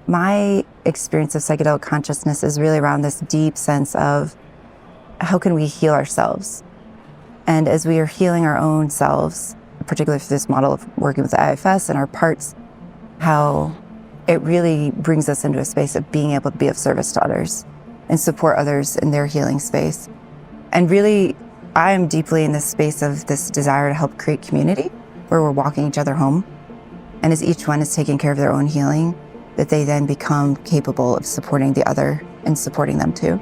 my experience of psychedelic consciousness is really around this deep sense of how can we heal ourselves? And as we are healing our own selves, particularly for this model of working with the IFS and our parts, how it really brings us into a space of being able to be of service to others and support others in their healing space. And really, I am deeply in this space of this desire to help create community where we're walking each other home. And as each one is taking care of their own healing, that they then become capable of supporting the other and supporting them too.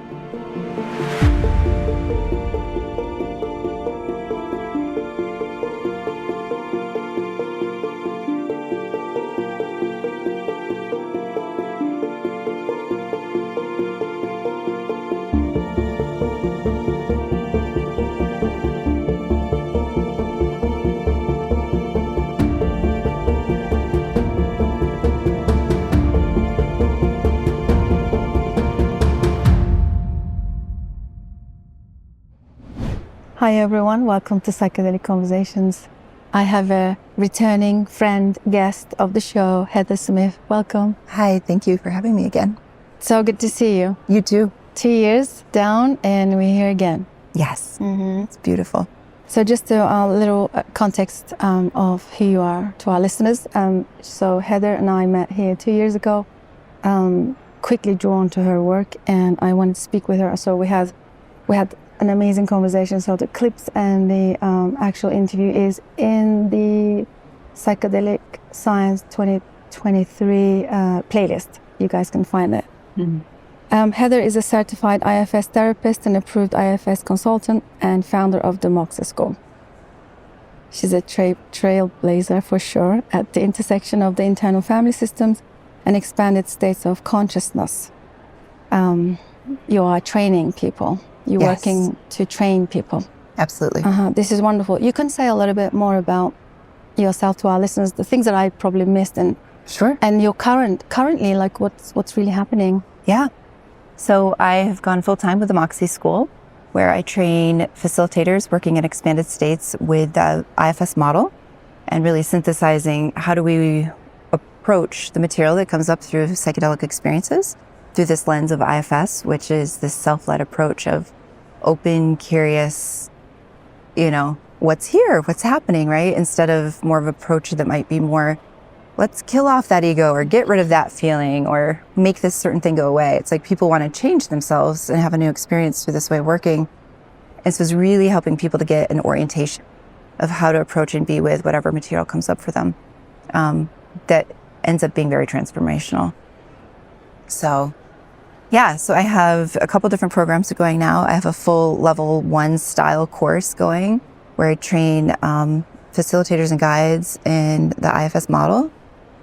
Hi everyone, welcome to Psychedelic Conversations. I have a returning friend, guest of the show, Heather Smith. Welcome. Hi, thank you for having me again. So good to see you. You too. 2 years down and we're here again. Yes, it's beautiful. So just a little context of who you are to our listeners. So Heather and I met here 2 years ago, quickly drawn to her work, and I wanted to speak with her. So we had an amazing conversation. So the clips and the actual interview is in the Psychedelic Science 2023 playlist. You guys can find it. Heather is a certified IFS therapist and approved IFS consultant and founder of the Moxie School. She's a trailblazer for sure at the intersection of the internal family systems and expanded states of consciousness. You are training people. You're working to train people. Absolutely. This is wonderful. You can say a little bit more about yourself to our listeners, the things that I probably missed, and Sure. And your currently, like what's really happening. Yeah. So I have gone full-time with the Moxie School, where I train facilitators working in expanded states with the IFS model and really synthesizing how do we approach the material that comes up through psychedelic experiences through this lens of IFS, which is this self-led approach of open, curious, what's here, what's happening, right? Instead of more of an approach that might be more, let's kill off that ego or get rid of that feeling or make this certain thing go away. It's like people want to change themselves and have a new experience through this way of working. And so it's really helping people to get an orientation of how to approach and be with whatever material comes up for them that ends up being very transformational. So I have a couple different programs going now. I have a full level 1 style course going where I train facilitators and guides in the IFS model.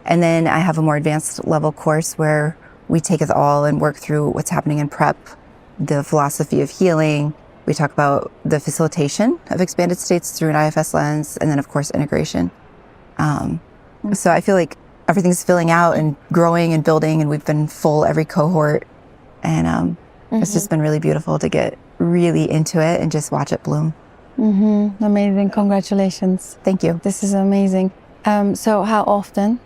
And then I have a more advanced level course where we take it all and work through what's happening in prep, the philosophy of healing. We talk about the facilitation of expanded states through an IFS lens, and then of course integration. So I feel like everything's filling out and growing and building, and we've been full every cohort. And it's just been really beautiful to get really into it and just watch it bloom. Amazing. Congratulations. Thank you. This is amazing. So how often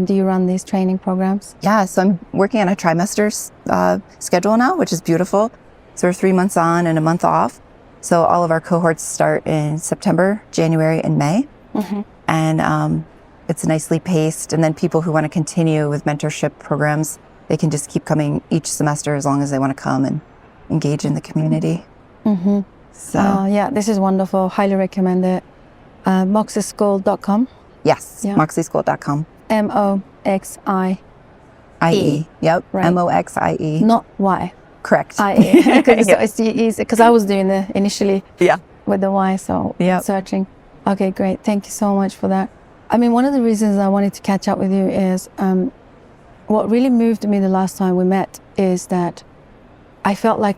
do you run these training programs? Yeah, so I'm working on a trimester's schedule now, which is beautiful. So we're 3 months on and a month off. So all of our cohorts start in September, January, and May. And it's nicely paced. And then people who want to continue with mentorship programs, they can just keep coming each semester as long as they want to come and engage in the community. So yeah, this is wonderful. Highly recommend it. Moxieschool.com. Yes, moxieschool.com. MOXIE. IE. Yep. Right. MOXIE. Not Y. Correct. IE. Because I was doing the initially with the Y, so searching. Okay, great. Thank you so much for that. I mean, one of the reasons I wanted to catch up with you is what really moved me the last time we met is that I felt like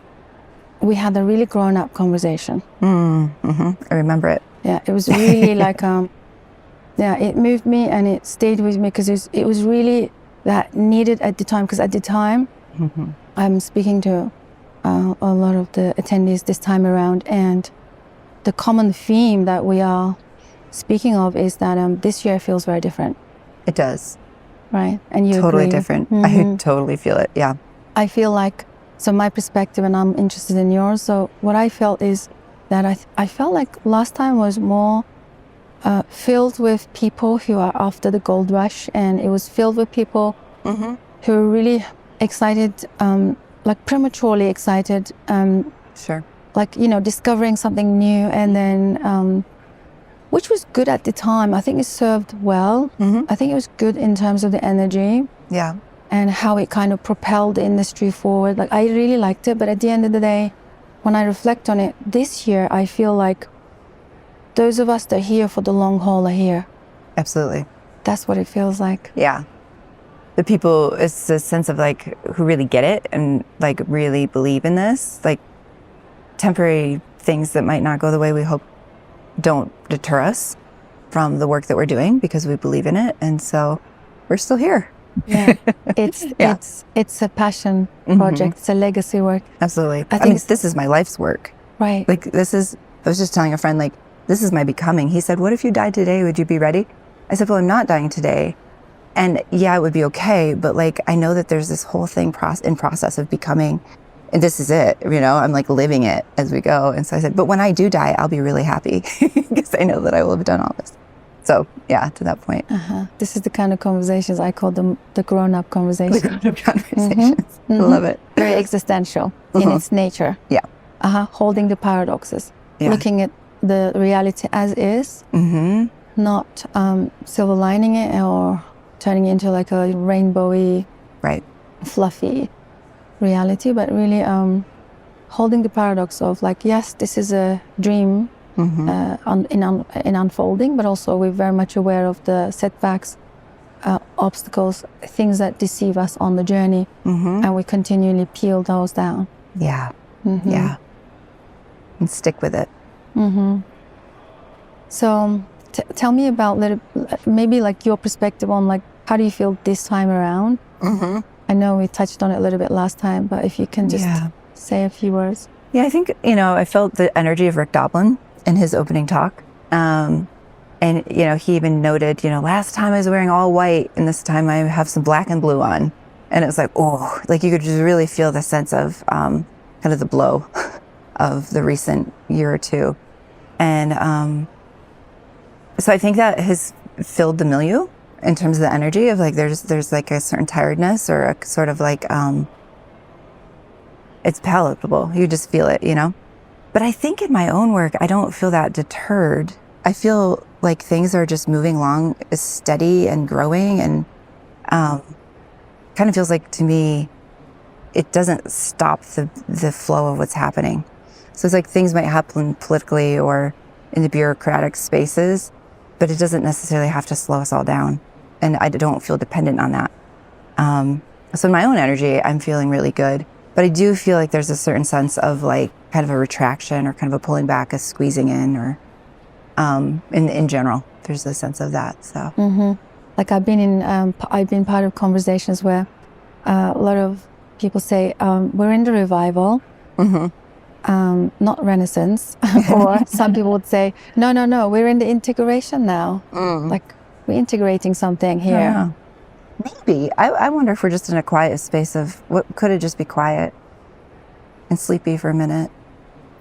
we had a really grown-up conversation. I remember it. Yeah, it was really like, it moved me and it stayed with me because it was really that needed at the time. Because at the time, I'm speaking to a lot of the attendees this time around, and the common theme that we are speaking of is that this year feels very different. It does. right? And you Totally agree. different. I totally feel it. Yeah. I feel like, so my perspective, and I'm interested in yours. So what I felt is that I felt like last time was more filled with people who are after the gold rush, and it was filled with people who are really excited, like prematurely excited, Sure. like, you know, discovering something new, and then which was good at the time. I think it served well. I think it was good in terms of the energy. Yeah. And how it kind of propelled the industry forward. Like, I really liked it, but at the end of the day, when I reflect on it this year, I feel like those of us that are here for the long haul are here. Absolutely. That's what it feels like. Yeah. The people, it's a sense of like who really get it and like really believe in this. Like temporary things that might not go the way we hope don't deter us from the work that we're doing because we believe in it. And so we're still here. Yeah, it's a passion project. It's a legacy work. Absolutely. I mean, this is my life's work. Right. Like this is, I was just telling a friend, like, this is my becoming. He said, what if you died today? Would you be ready? I said, well, I'm not dying today. And yeah, it would be okay. But like, I know that there's this whole thing in process of becoming, and this is it, you know, I'm like living it as we go. And so I said, but when I do die, I'll be really happy because I know that I will have done all this. So yeah, to that point. This is the kind of conversations I call them the grown-up conversations. The grown-up conversations. I love it. Very existential in its nature. Yeah. Holding the paradoxes. Yeah. Looking at the reality as is. Not silver lining it or turning it into like a rainbowy, right, fluffy reality, but really holding the paradox of like, yes, this is a dream in unfolding, but also we're very much aware of the setbacks, obstacles, things that deceive us on the journey, and we continually peel those down. Yeah, yeah, and stick with it. So tell me about maybe like your perspective on like how do you feel this time around? I know we touched on it a little bit last time, but if you can just say a few words. Yeah, I think, you know, I felt the energy of Rick Doblin in his opening talk. And, you know, he even noted, you know, last time I was wearing all white and this time I have some black and blue on. And it was like, oh, like you could just really feel the sense of kind of the blow of the recent year or two. And so I think that has filled the milieu in terms of the energy of like, there's like a certain tiredness or a sort of like, it's palatable. You just feel it, you know? But I think in my own work, I don't feel that deterred. I feel like things are just moving along steady and growing, and kind of feels like to me, it doesn't stop the flow of what's happening. So it's like things might happen politically or in the bureaucratic spaces, but it doesn't necessarily have to slow us all down. And I don't feel dependent on that. So in my own energy, I'm feeling really good. But I do feel like there's a certain sense of like kind of a retraction or kind of a pulling back, a squeezing in, or in general, there's a sense of that. So, like I've been part of conversations where a lot of people say we're in the revival, not renaissance, or some people would say no, we're in the integration now. Like we're integrating something here. Yeah. Maybe. I wonder if we're just in a quiet space of what could it just be quiet and sleepy for a minute.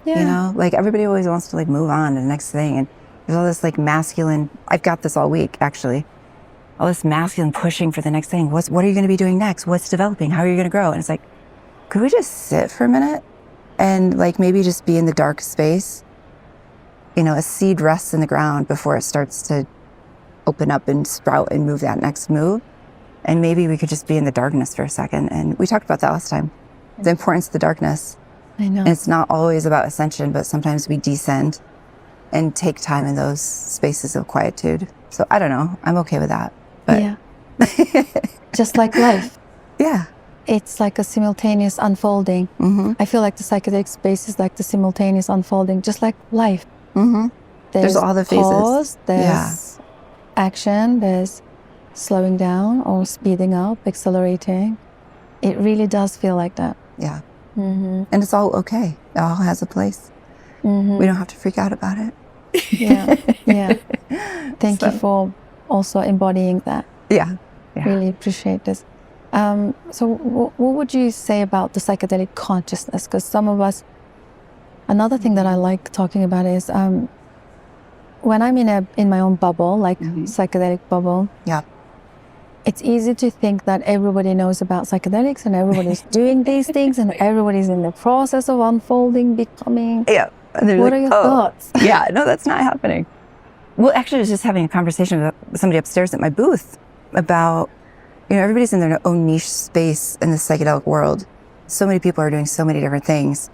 Yeah. You know, like everybody always wants to like move on to the next thing. And there's all this like masculine, I've got this all week actually, all this masculine pushing for the next thing. What are you going to be doing next? What's developing? How are you going to grow? And it's like, could we just sit for a minute and like maybe just be in the dark space? You know, a seed rests in the ground before it starts to open up and sprout and move that next move. And maybe we could just be in the darkness for a second. And we talked about that last time, the importance of the darkness. I know. And it's not always about ascension, but sometimes we descend and take time in those spaces of quietude. So I don't know, I'm okay with that. But yeah. Just like life. Yeah. It's like a simultaneous unfolding. I feel like the psychedelic space is like the simultaneous unfolding, just like life. There's all the phases. Pause, there's action, there's slowing down or speeding up, accelerating. It really does feel like that. Yeah. And it's all okay. It all has a place. We don't have to freak out about it. Yeah. Thank you for also embodying that. Yeah. Really appreciate this. So what would you say about the psychedelic consciousness? Because some of us, another thing that I like talking about is when I'm in my own bubble, like psychedelic bubble. Yeah. It's easy to think that everybody knows about psychedelics and everybody's doing these things and everybody's in the process of unfolding, becoming. Yeah. What are your thoughts? Yeah, no, that's not happening. Well, actually, I was just having a conversation with somebody upstairs at my booth about, everybody's in their own niche space in the psychedelic world. So many people are doing so many different things.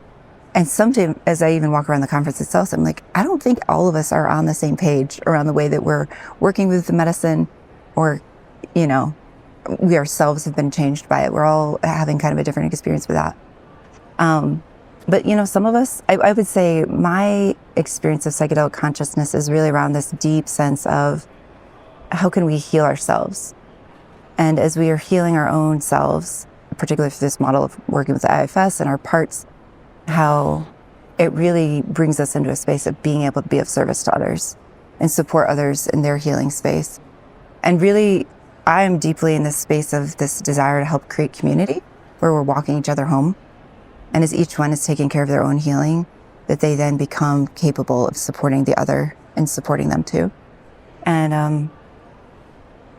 And sometimes, as I even walk around the conference itself, I'm like, I don't think all of us are on the same page around the way that we're working with the medicine, or, we ourselves have been changed by it. We're all having kind of a different experience with that. But, some of us, I would say my experience of psychedelic consciousness is really around this deep sense of how can we heal ourselves? And as we are healing our own selves, particularly for this model of working with the IFS and our parts, how it really brings us into a space of being able to be of service to others and support others in their healing space. And really, I am deeply in this space of this desire to help create community where we're walking each other home. And as each one is taking care of their own healing, that they then become capable of supporting the other and supporting them too. And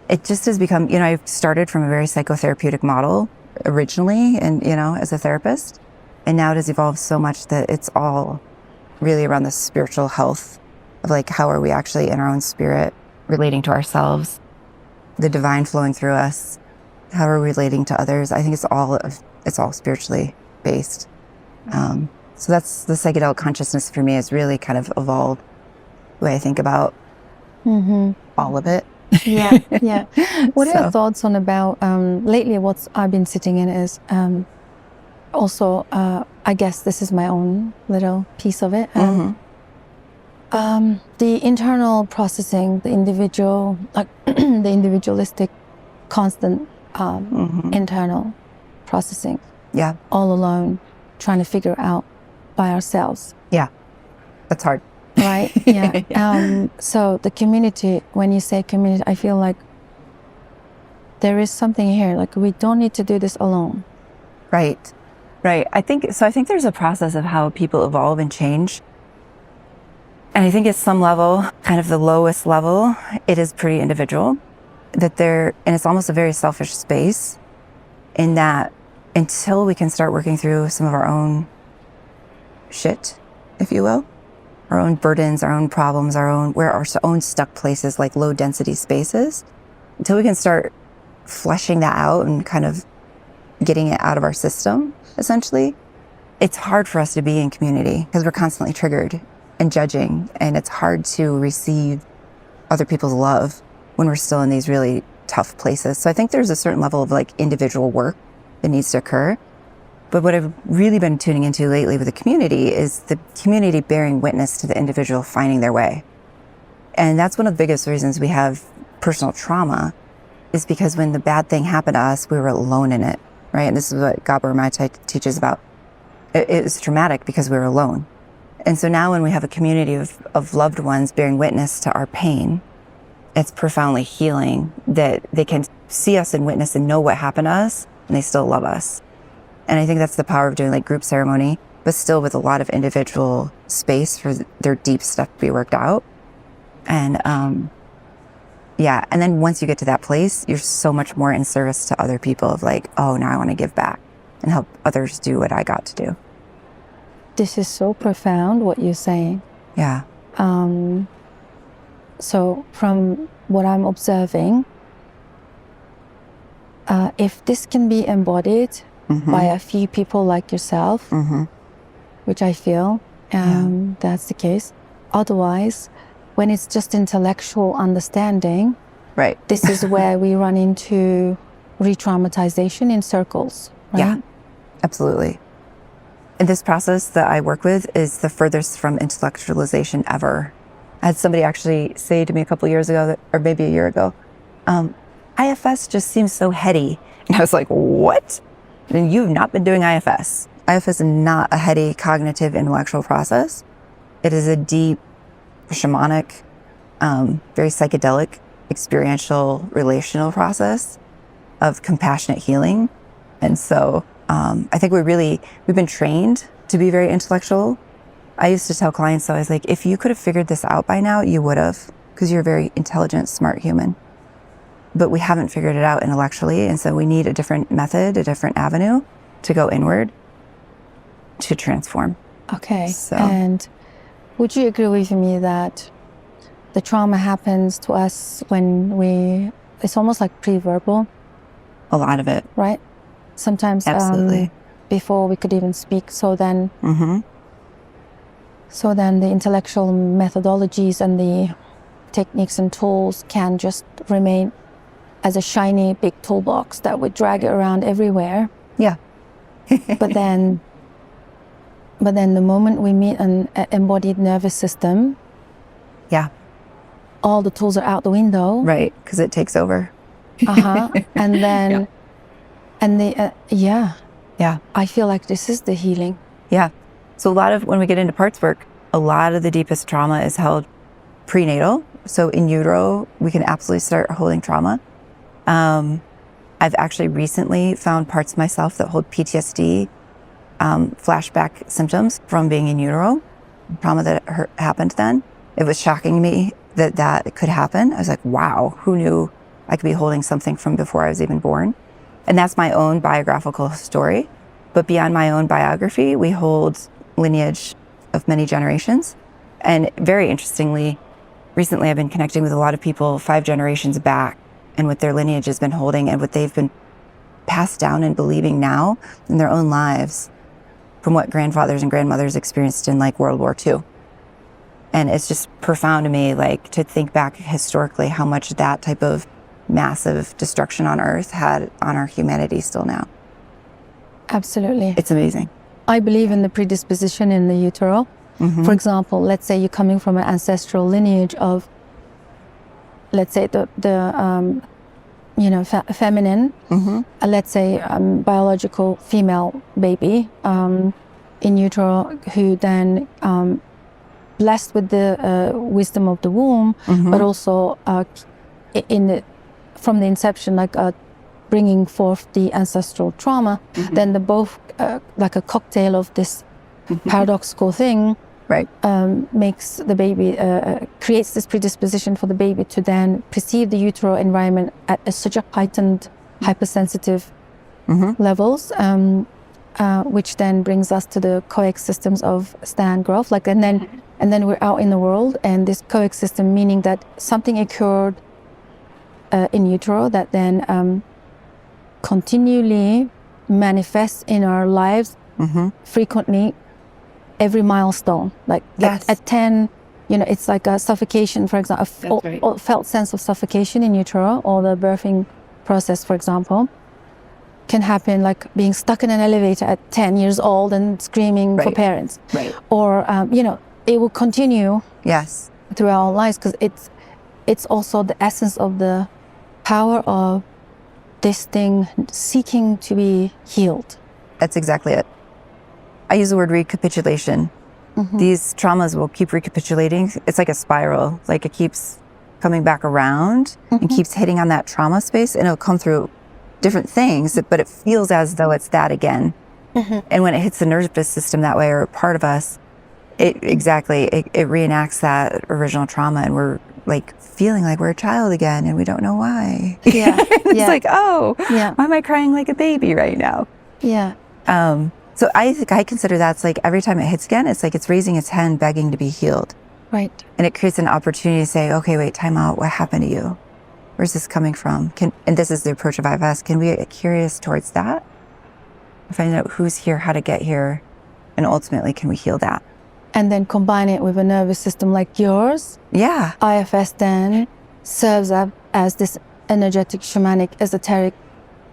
it just has become, I started from a very psychotherapeutic model originally and, as a therapist. And now it has evolved so much that it's all really around the spiritual health of like, how are we actually in our own spirit relating to ourselves, the divine flowing through us, how are we relating to others? I think it's all spiritually based. So that's the psychedelic consciousness for me has really kind of evolved the way I think about all of it. Yeah, yeah. What are your thoughts on about, lately what I've been sitting in is, also, I guess this is my own little piece of it. The internal processing, the individual, like the individualistic, constant internal processing. Yeah. All alone, trying to figure out by ourselves. Yeah. That's hard. Right? Yeah. Yeah. So the community, when you say community, I feel like there is something here, like we don't need to do this alone. Right. Right. I think there's a process of how people evolve and change. And I think at some level, kind of the lowest level, it is pretty individual. And it's almost a very selfish space in that until we can start working through some of our own shit, if you will, our own burdens, our own problems, our own stuck places, like low density spaces, until we can start fleshing that out and kind of getting it out of our system, essentially, it's hard for us to be in community because we're constantly triggered and judging, and it's hard to receive other people's love when we're still in these really tough places. So I think there's a certain level of like individual work that needs to occur. But what I've really been tuning into lately with the community is the community bearing witness to the individual finding their way. And that's one of the biggest reasons we have personal trauma, is because when the bad thing happened to us, we were alone in it, right? And this is what Gabor Maté teaches about. It was traumatic because we were alone. And so now when we have a community of loved ones bearing witness to our pain, it's profoundly healing that they can see us and witness and know what happened to us, and they still love us. And I think that's the power of doing like group ceremony, but still with a lot of individual space for their deep stuff to be worked out. And and then once you get to that place, you're so much more in service to other people of like, oh, now I want to give back and help others do what I got to do. This is so profound, what you're saying. Yeah. So from what I'm observing, if this can be embodied by a few people like yourself, which I feel that's the case. Otherwise, when it's just intellectual understanding, right, this is where we run into re-traumatization in circles, right? Yeah, absolutely. And this process that I work with is the furthest from intellectualization ever. I had somebody actually say to me a couple of years ago, or maybe a year ago, IFS just seems so heady. And I was like, what? And you've not been doing IFS. IFS is not a heady cognitive intellectual process. It is a deep, shamanic, very psychedelic, experiential, relational process of compassionate healing. And so I think we've been trained to be very intellectual. I used to tell clients, though, I was like, if you could have figured this out by now, you would have, because you're a very intelligent, smart human. But we haven't figured it out intellectually. And so we need a different method, a different avenue to go inward to transform. Okay. So. And would you agree with me that the trauma happens to us when it's almost like pre-verbal? A lot of it. Right? Sometimes Absolutely. Before we could even speak. So then, Mm-hmm. so then the intellectual methodologies and the techniques and tools can just remain as a shiny big toolbox that would drag it around everywhere. Yeah. But then the moment we meet an embodied nervous system, Yeah. all the tools are out the window. Right. Because it takes over. And then, Yeah. I feel like this is the healing. Yeah. So when we get into parts work, a lot of the deepest trauma is held prenatal. So in utero, we can absolutely start holding trauma. I've actually recently found parts of myself that hold PTSD, flashback symptoms from being in utero, trauma that happened then. It was shocking me that could happen. I was like, wow, who knew I could be holding something from before I was even born? And that's my own biographical story. But beyond my own biography, we hold lineage of many generations. And very interestingly, recently I've been connecting with a lot of people 5 generations back and what their lineage has been holding and what they've been passed down and believing now in their own lives from what grandfathers and grandmothers experienced in like World War II. And it's just profound to me, like, to think back historically how much that type of massive destruction on Earth had on our humanity still now. Absolutely. It's amazing. I believe in the predisposition in the utero. Mm-hmm. For example, let's say you're coming from an ancestral lineage of, let's say feminine, Mm-hmm. let's say biological female baby in utero who then blessed with the wisdom of the womb, Mm-hmm. but also from the inception, bringing forth the ancestral trauma, Mm-hmm. then the both like a cocktail of this paradoxical thing, Right. makes the baby, creates this predisposition for the baby to then perceive the utero environment at such a heightened, hypersensitive Mm-hmm. levels, which then brings us to the coexistence of stand growth. And then we're out in the world, and this coexistence meaning that something occurred in utero that then continually manifests in our lives, Mm-hmm. frequently, every milestone. Yes. At 10, it's like a suffocation, for example, That's right. or felt sense of suffocation in utero, or the birthing process, for example, can happen like being stuck in an elevator at 10 years old and screaming for Right. parents. Right. Or, it will continue Yes. throughout our lives, because it's also the essence of the power of this thing seeking to be healed. That's exactly it. I use the word recapitulation. Mm-hmm. These traumas will keep recapitulating. It's like a spiral. Like it keeps coming back around and keeps hitting on that trauma space, and it'll come through different things, but it feels as though it's that again. Mm-hmm. And when it hits the nervous system that way, or a part of us, it reenacts that original trauma, and we're like feeling like we're a child again, and we don't know why. Yeah. It's Yeah. like, oh, Yeah. why am I crying like a baby right now? Yeah. So I think I consider that's like every time it hits again, it's like it's raising its hand, begging to be healed. Right. And it creates an opportunity to say, okay, wait, time out. What happened to you? Where's this coming from? And this is the approach of IFS. Can we get curious towards that? Find out who's here, how to get here, and ultimately, can we heal that? And then combine it with a nervous system like yours. Yeah. IFS then serves up as this energetic, shamanic, esoteric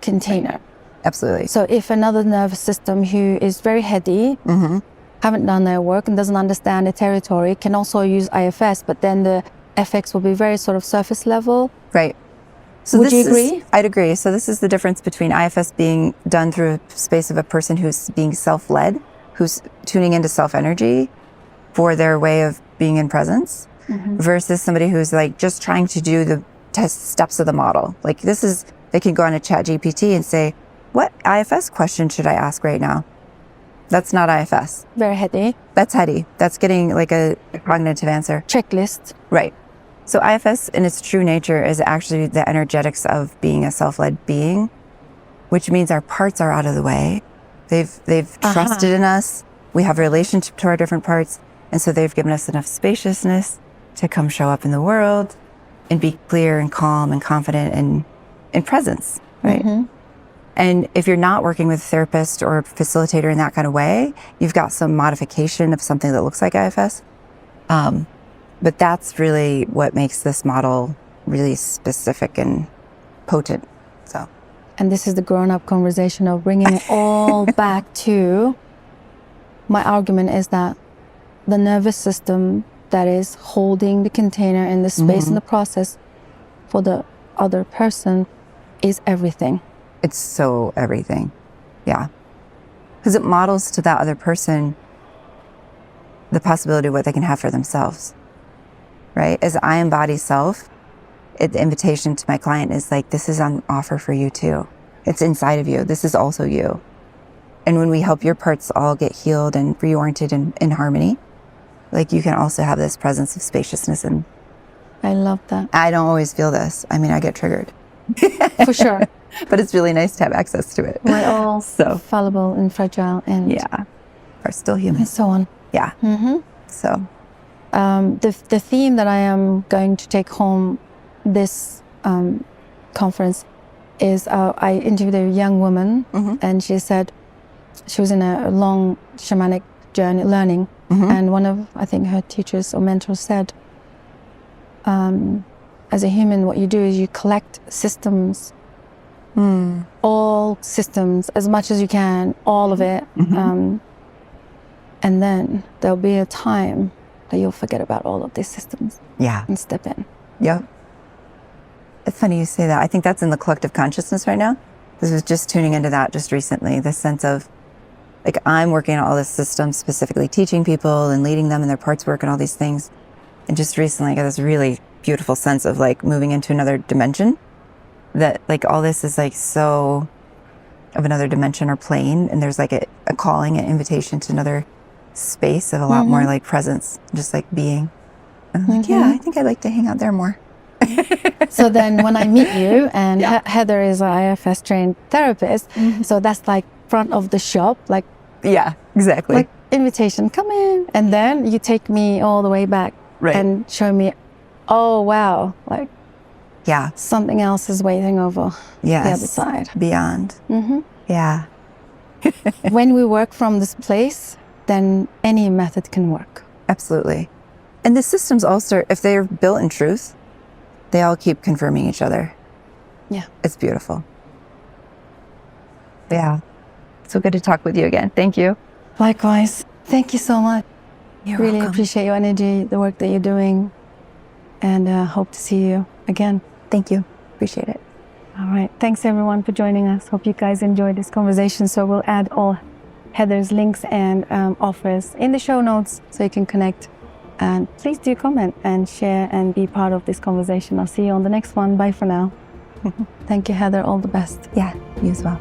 container. Absolutely. So if another nervous system who is very heady, Mm-hmm. haven't done their work and doesn't understand the territory, can also use IFS, but then the effects will be very sort of surface level. Right. So Would you agree? I'd agree. So this is the difference between IFS being done through a space of a person who's being self-led, who's tuning into self-energy for their way of being in presence, Mm-hmm. versus somebody who's like just trying to do the test steps of the model. Like this is They can go on a chat GPT and say, what IFS question should I ask right now? That's not IFS. Very heady. That's heady. That's getting like a cognitive answer. Checklist. Right. So IFS in its true nature is actually the energetics of being a self-led being, which means our parts are out of the way. They've trusted in us. We have a relationship to our different parts. And so they've given us enough spaciousness to come show up in the world and be clear and calm and confident and in presence, right? Mm-hmm. And if you're not working with a therapist or a facilitator in that kind of way, you've got some modification of something that looks like IFS. But that's really what makes this model really specific and potent. So, and this is the grown-up conversation of bringing it all back to, my argument is that the nervous system that is holding the container and the space in the process for the other person is everything. It's so everything. Yeah. Because it models to that other person the possibility of what they can have for themselves. Right? As I embody self, the invitation to my client is like, this is on offer for you too. It's inside of you. This is also you. And when we help your parts all get healed and reoriented in harmony, like you can also have this presence of spaciousness. And I love that. I don't always feel this. I mean, I get triggered. For sure. But it's really nice to have access to it. We're all so fallible and fragile and are still human. And so on. Yeah. Mm-hmm. So the theme that I am going to take home this conference is I interviewed a young woman and she said she was in a long shamanic journey learning, and one of, I think, her teachers or mentors said, as a human, what you do is you collect systems, all systems, as much as you can, all of it, and then there'll be a time that you'll forget about all of these systems and step in. Yep. It's funny you say that. I think that's in the collective consciousness right now. This was just tuning into that just recently, this sense of, like, I'm working on all this system, specifically teaching people and leading them in their parts work and all these things. And just recently I got this really beautiful sense of like moving into another dimension, that like all this is like so of another dimension or plane. And there's like a calling, an invitation to another space of a lot more like presence, just like being. And I'm like, yeah, I think I'd like to hang out there more. So then when I meet you, and Heather is an IFS trained therapist, so that's like front of the shop, like, yeah, exactly. Like invitation, come in. And then you take me all the way back and show me, oh, wow, like something else is waiting over the other side. Beyond. Yeah. When we work from this place, then any method can work. Absolutely. And the systems all start, if they're built in truth, they all keep confirming each other. Yeah. It's beautiful. Yeah. So good to talk with you again. Thank you. Likewise. Thank you so much. You're really welcome. Appreciate your energy, the work that you're doing, and hope to see you again. Thank you. Appreciate it. All right. Thanks everyone for joining us. Hope you guys enjoyed this conversation. So we'll add all Heather's links and offers in the show notes so you can connect. And please do comment and share and be part of this conversation. I'll see you on the next one. Bye for now. Thank you, Heather. All the best. Yeah, you as well.